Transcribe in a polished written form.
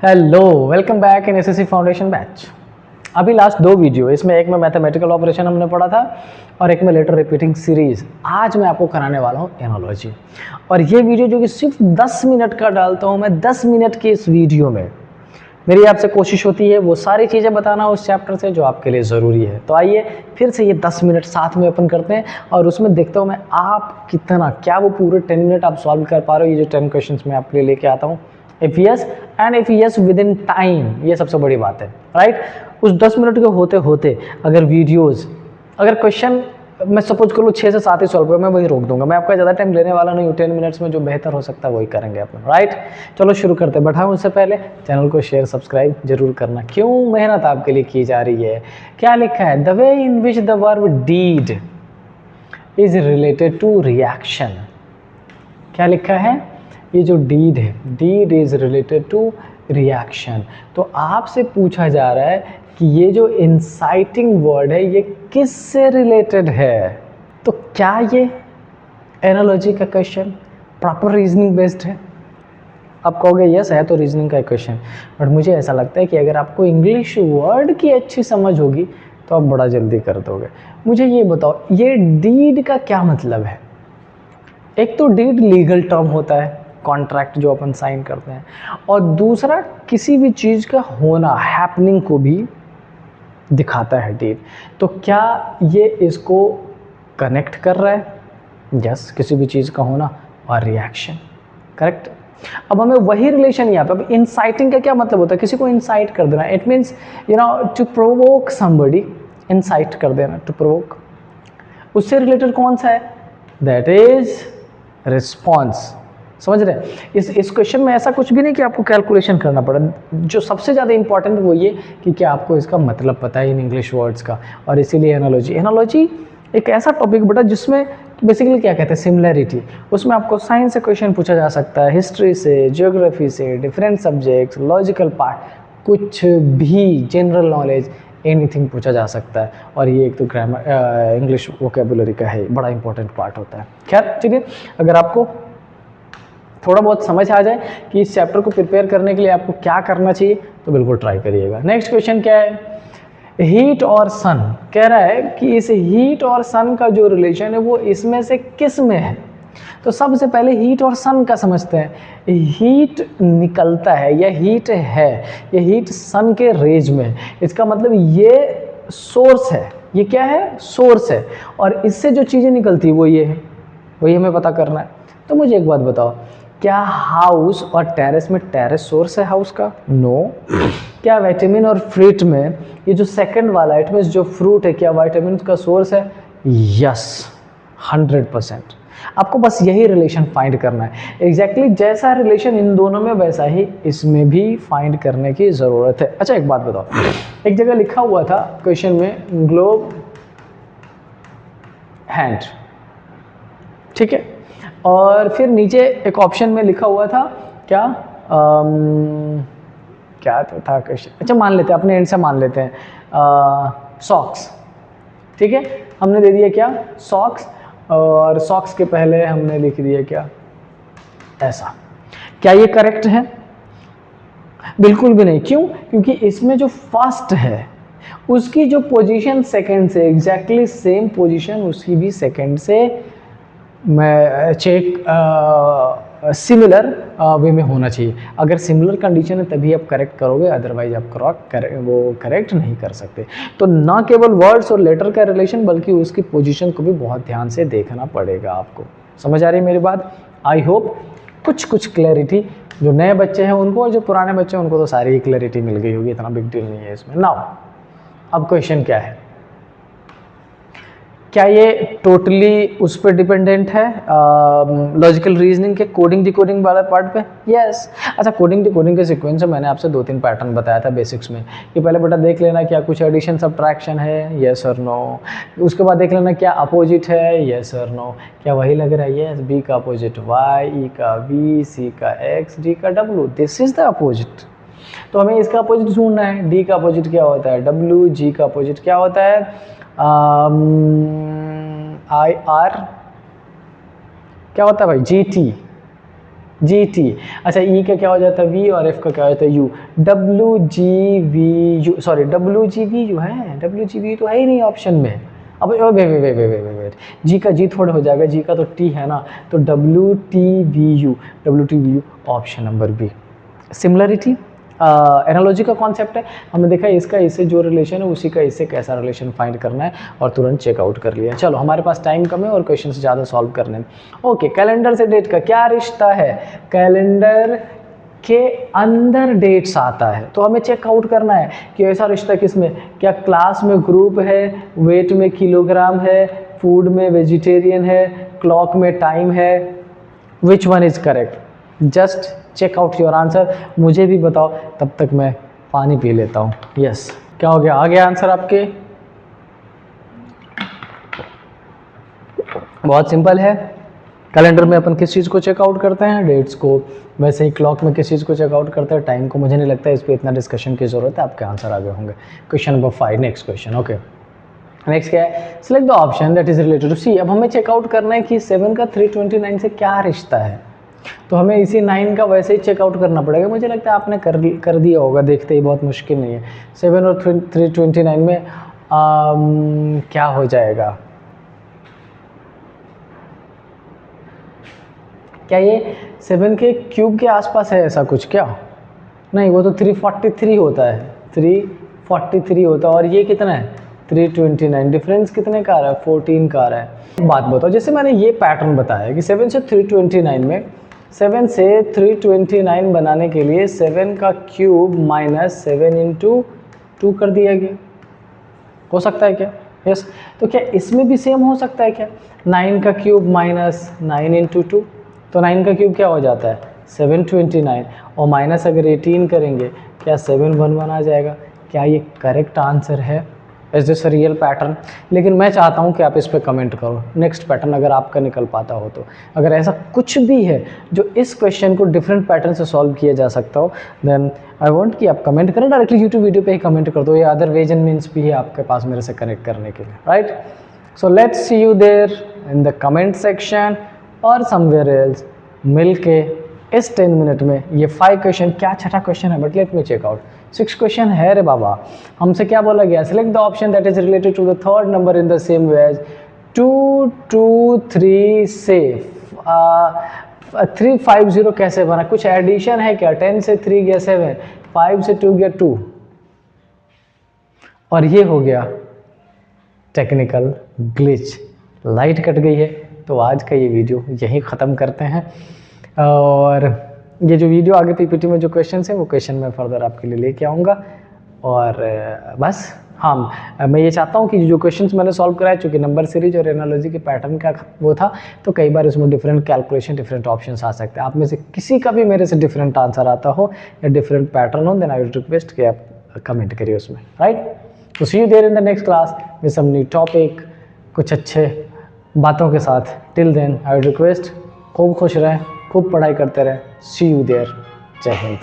Hello, welcome back in SSC foundation batch. अभी last दो video, इसमें एक में मैथमेटिकल ऑपरेशन हमने पढ़ा था और एक में लेटर रिपीटिंग सीरीज। आज मैं आपको कराने वाला हूँ एनालॉजी। और ये वीडियो जो कि सिर्फ 10 मिनट का डालता हूँ मैं, 10 मिनट की इस वीडियो में मेरी आपसे कोशिश होती है वो सारी चीज़ें बताना उस चैप्टर से जो आपके लिए ज़रूरी है। तो आइए फिर से ये 10 मिनट साथ में ओपन करते हैं और उसमें देखता हूँ मैं आप कितना, क्या वो पूरे 10 मिनट आप सॉल्व कर पा रहे हो। ये जो 10 क्वेश्चंस मैं आपके लिए लेके आता हूँ, if yes and if yes with in time, ये सबसे बड़ी बात है, राइट। उस 10 मिनट के होते होते अगर वीडियोज़, अगर क्वेश्चन मैं सपोज कर लूँ 6 से 7 ही सॉल्व करूँ, मैं वही रोक दूंगा। मैं आपका ज़्यादा टाइम लेने वाला नहीं हूँ, 10 मिनट्स में जो बेहतर हो सकता है वही करेंगे अपन, राइट। चलो शुरू करते हैं। बढ़ाऊँ उससे पहले चैनल को शेयर सब्सक्राइब जरूर करना। क्यों मेहनत आपके लिए की जा रही है। क्या लिखा है, the way in which the verb deed is related to reaction. क्या लिखा है, ये जो डीड है, deed is related to reaction. तो आपसे पूछा जा रहा है कि ये जो इंसाइटिंग वर्ड है ये किस से रिलेटेड है। तो क्या ये एनालॉजी का क्वेश्चन प्रॉपर रीजनिंग बेस्ड है? आप कहोगे यस है तो रीजनिंग का क्वेश्चन, बट मुझे ऐसा लगता है कि अगर आपको इंग्लिश वर्ड की अच्छी समझ होगी तो आप बड़ा जल्दी कर दोगे। मुझे ये बताओ, ये डीड का क्या मतलब है। एक तो डीड लीगल टर्म होता है, कॉन्ट्रैक्ट जो अपन साइन करते हैं, और दूसरा किसी भी चीज़ का होना, हैपनिंग को भी दिखाता है डीड। तो क्या ये इसको कनेक्ट कर रहा है? यस, किसी भी चीज़ का होना और रिएक्शन, करेक्ट। अब हमें वही रिलेशन यहाँ पे, अब इंसाइटिंग का क्या मतलब होता है, किसी को इंसाइट कर देना। It means to provoke somebody, incite कर देना, टू प्रोवोक। उससे रिलेटेड कौन सा है, दैट इज रिस्पॉन्स। समझ रहे हैं। इस क्वेश्चन में ऐसा कुछ भी नहीं कि आपको कैलकुलेशन करना पड़ा। जो सबसे ज़्यादा इंपॉर्टेंट वो ये कि क्या आपको इसका मतलब पता है इन इंग्लिश वर्ड्स का। और इसीलिए एनालॉजी एक ऐसा टॉपिक बेटा जिसमें बेसिकली क्या कहते हैं, सिमिलैरिटी। उसमें आपको साइंस से क्वेश्चन पूछा जा सकता है, हिस्ट्री से, ज्योग्राफी से, डिफरेंट सब्जेक्ट्स, लॉजिकल पार्ट, कुछ भी जनरल नॉलेज, एनीथिंग पूछा जा सकता है। और ये एक तो ग्रामर, इंग्लिश वोकेबुलरी का है, बड़ा इंपॉर्टेंट पार्ट होता है। खैर चलिए, अगर आपको थोड़ा बहुत समझ आ जाए कि इस चैप्टर को प्रिपेयर करने के लिए आपको क्या करना चाहिए तो बिल्कुल ट्राई करिएगा। नेक्स्ट क्वेश्चन क्या है, हीट और सन। कह रहा है कि इस हीट और सन का जो रिलेशन है वो इसमें से किस में है। तो सबसे पहले हीट और सन का समझते हैं। हीट निकलता है या हीट है, ये हीट सन के रेज में, इसका मतलब ये सोर्स है। ये क्या है, सोर्स है। और इससे जो चीज़ें निकलती है वो ये है, वही हमें पता करना है। तो मुझे एक बात बताओ, क्या हाउस और टेरेस में टेरेस सोर्स है हाउस का? नो। क्या विटामिन और फ्रूट में, ये जो सेकंड वाला इट मीन्स जो फ्रूट है, क्या विटामिन का सोर्स है? यस, 100%। आपको बस यही रिलेशन फाइंड करना है। एग्जैक्टली जैसा रिलेशन इन दोनों में वैसा ही इसमें भी फाइंड करने की ज़रूरत है। अच्छा एक बात बताओ, एक जगह लिखा हुआ था क्वेश्चन में ग्लोब हैंड, ठीक है, और फिर नीचे एक ऑप्शन में लिखा हुआ था क्या, क्या तो था क्वेश्चन, अच्छा मान लेते हैं, अपने एंड से मान लेते हैं, सॉक्स, ठीक है। हमने दे दिया क्या, सॉक्स, और सॉक्स के पहले हमने लिख दिया क्या, ऐसा। क्या ये करेक्ट है? बिल्कुल भी नहीं। क्यों? क्योंकि इसमें जो फर्स्ट है उसकी जो पोजीशन सेकंड से एग्जैक्टली सेम पोजीशन उसकी भी सेकंड से मैं चेक सिमिलर वे में होना चाहिए। अगर सिमिलर कंडीशन है तभी आप करेक्ट करोगे, अदरवाइज आप वो करेक्ट नहीं कर सकते। तो ना केवल वर्ड्स और लेटर का रिलेशन बल्कि उसकी पोजीशन को भी बहुत ध्यान से देखना पड़ेगा आपको। समझ आ रही है मेरी बात? आई होप कुछ क्लैरिटी जो नए बच्चे हैं उनको और जो पुराने बच्चे हैं उनको तो सारी ही क्लैरिटी मिल गई होगी, इतना बिग डील नहीं है इसमें। नाउ अब क्वेश्चन क्या है, क्या ये टोटली उस पर डिपेंडेंट है, लॉजिकल रीजनिंग के कोडिंग डिकोडिंग वाला पार्ट पे? यस। अच्छा, कोडिंग डिकोडिंग के सीक्वेंस में मैंने आपसे 2-3 पैटर्न बताया था बेसिक्स में। ये पहले बेटा देख लेना क्या कुछ एडिशन सब्ट्रैक्शन है, यस और नो। उसके बाद देख लेना क्या अपोजिट है, यस और नो। क्या वही लग रहा है? यस। बी का अपोजिट वाई, ई का वी, सी का एक्स, डी का W, this is the opposite. तो हमें इसका अपोजिट ढूंढना है। डी का अपोजिट क्या होता है? डब्लू। जी का अपोजिट क्या होता है? I R. क्या होता है भाई? G T. G T. अच्छा ई का क्या हो जाता है वी और एफ का क्या हो जाता है U. W G V U, sorry W G V U है, डब्ल्यू जी वी तो है ही नहीं ऑप्शन में। अब वेट, जी का जी थोड़ा हो जाएगा, जी का तो टी है ना, तो W T V U option number B. Similarity analogy का कॉन्सेप्ट है, हमने देखा इसका इससे जो रिलेशन है उसी का इससे कैसा रिलेशन फाइंड करना है और तुरंत चेकआउट कर लिया। चलो हमारे पास टाइम कम है और क्वेश्चन से ज़्यादा सॉल्व करने हैं। ओके, कैलेंडर से डेट का क्या रिश्ता है? कैलेंडर के अंदर डेट्स आता है तो हमें चेकआउट करना है कि ऐसा रिश्ता किसमें, क्या क्लास में ग्रुप है, वेट में किलोग्राम है, फूड में वेजिटेरियन है, क्लॉक में टाइम है, which one is correct? Just check out your answer, मुझे भी बताओ, तब तक मैं पानी पी लेता हूँ। यस, क्या हो गया, आ गया आंसर आपके? बहुत सिंपल है। कैलेंडर में अपन किस चीज़ को चेकआउट करते हैं? डेट्स को। वैसे ही क्लॉक में किस चीज़ को चेकआउट करते हैं? टाइम को। मुझे नहीं लगता है इस पर इतना डिस्कशन की ज़रूरत है, आपके आंसर आगे होंगे। Question number 5, next question. Okay, next क्या है? Select the option that is related to C. अब हमें चेकआउट करना है कि 7 का 329 से क्या रिश्ता है, तो हमें इसी 9 का वैसे ही चेकआउट करना पड़ेगा। मुझे लगता है आपने कर दिया होगा, देखते ही, बहुत मुश्किल नहीं है। 7 और 329 में क्या हो जाएगा? क्या ये 7 के क्यूब के आसपास है ऐसा कुछ क्या? नहीं, वो तो 343 होता है, 343 होता है, और ये कितना है 329। डिफरेंस कितने का आ रहा है? 14 का आ रहा है। बात बताओ, जैसे मैंने ये पैटर्न बताया कि 7 से 329 में, 7 से 329 बनाने के लिए 7 का क्यूब माइनस 7 इंटू 2 कर दिया गया। हो सकता है क्या? यस। तो क्या इसमें भी सेम हो सकता है क्या? 9 का क्यूब माइनस 9 इंटू 2, तो 9 का क्यूब क्या हो जाता है? 729, और माइनस अगर 18 करेंगे, क्या 711 आ जाएगा? क्या ये करेक्ट आंसर है? Is this a real pattern? लेकिन मैं चाहता हूँ कि आप इस पर कमेंट करो, नेक्स्ट पैटर्न अगर आपका निकल पाता हो तो। अगर ऐसा कुछ भी है जो इस क्वेश्चन को डिफरेंट पैटर्न से सॉल्व किया जा सकता हो, देन आई वांट कि आप कमेंट करें, डायरेक्टली यूट्यूब वीडियो पे ही कमेंट कर दो, या अदर वेज एंड मीन्स भी है आपके पास मेरे से कनेक्ट करने के लिए, right? So let's see you there in the comment section और समवेयर एल्स। मिल के इस 10 मिनट में ये 5 क्वेश्चन, क्या छठा क्वेश्चन है, but let me check out. 6 question है रे बाबा। हमसे क्या बोला गया? Select the option that is related to the third number in the same way as 2 2 3 से 350 कैसे बना? कुछ एडिशन है क्या? 10 से 3 गया 7, 5 से 2 गया 2, और ये हो गया टेक्निकल ग्लिच। लाइट कट गई है, तो आज का ये वीडियो यहीं ख़त्म करते हैं। और ये जो वीडियो आगे पीपीटी में जो क्वेश्चन है वो क्वेश्चन मैं फर्दर आपके लिए लेके आऊँगा। और बस हाँ, मैं ये चाहता हूँ कि जो क्वेश्चंस मैंने सॉल्व कराए, चूँकि नंबर सीरीज और एनालॉजी के पैटर्न का वो था, तो कई बार इसमें डिफरेंट कैलकुलेशन, डिफरेंट ऑप्शंस आ सकते हैं। आप में से किसी का भी मेरे से डिफरेंट आंसर आता हो या डिफरेंट पैटर्न हो, देन आई वुड रिक्वेस्ट कि आप कमेंट करिए उसमें, राइट? तो see you there in the next class with some new topic, कुछ अच्छे बातों के साथ। Till then I would request, खूब खुश रहें, खूब पढ़ाई करते रहें। See you there. जय हिंद।